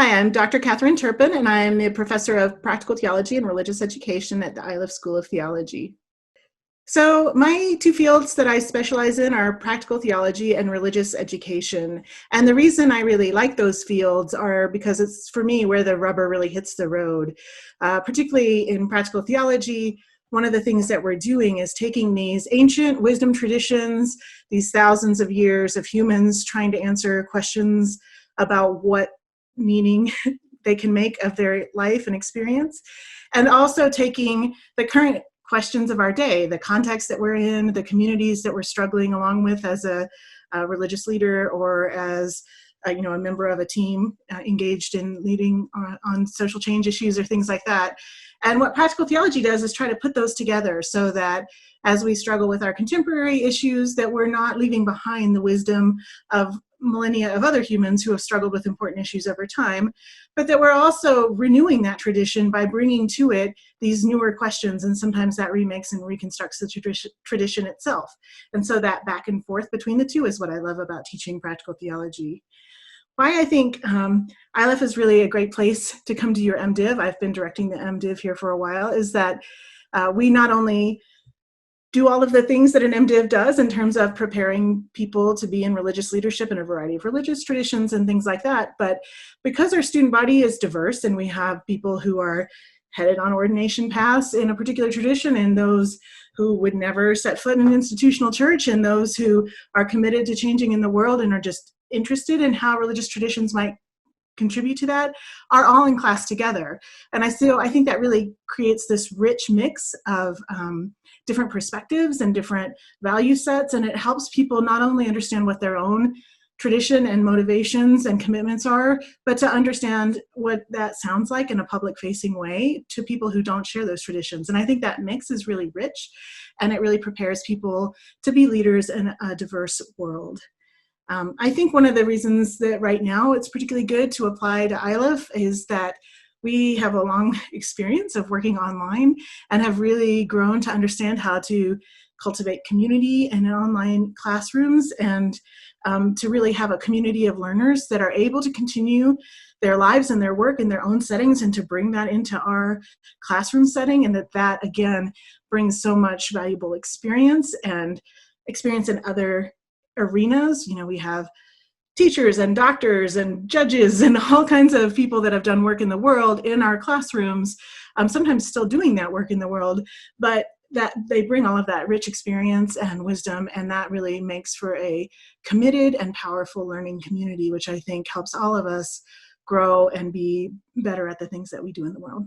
Hi, I'm Dr. Katherine Turpin, and I'm the professor of practical theology and religious education at the Iliff School of Theology. So my two fields that I specialize in are practical theology and religious education. And the reason I really like those fields are because it's, for me, where the rubber really hits the road. Particularly in practical theology, one of the things that we're doing is taking these ancient wisdom traditions, these thousands of years of humans trying to answer questions about what meaning they can make of their life and experience, and also taking the current questions of our day, the context that we're in, the communities that we're struggling along with as a religious leader or as a member of a team engaged in leading on social change issues or things like that. And what practical theology does is try to put those together so that as we struggle with our contemporary issues, that we're not leaving behind the wisdom of millennia of other humans who have struggled with important issues over time, but that we're also renewing that tradition by bringing to it these newer questions, and sometimes that remakes and reconstructs the tradition itself. And so that back and forth between the two is what I love about teaching practical theology. Why I think Iliff is really a great place to come to your MDiv, I've been directing the MDiv here for a while, is that we not only do all of the things that an MDiv does in terms of preparing people to be in religious leadership in a variety of religious traditions and things like that, but because our student body is diverse and we have people who are headed on ordination paths in a particular tradition, and those who would never set foot in an institutional church, and those who are committed to changing in the world and are just interested in how religious traditions might contribute to that, are all in class together. And I think that really creates this rich mix of different perspectives and different value sets, and it helps people not only understand what their own tradition and motivations and commitments are, but to understand what that sounds like in a public-facing way to people who don't share those traditions. And I think that mix is really rich, and it really prepares people to be leaders in a diverse world. I think one of the reasons that right now it's particularly good to apply to Iliff is that we have a long experience of working online and have really grown to understand how to cultivate community in online classrooms, and to really have a community of learners that are able to continue their lives and their work in their own settings, and to bring that into our classroom setting, and that again brings so much valuable experience and experience in other arenas. We have teachers and doctors and judges and all kinds of people that have done work in the world in our classrooms, sometimes still doing that work in the world, but that they bring all of that rich experience and wisdom, and that really makes for a committed and powerful learning community, which I think helps all of us grow and be better at the things that we do in the world.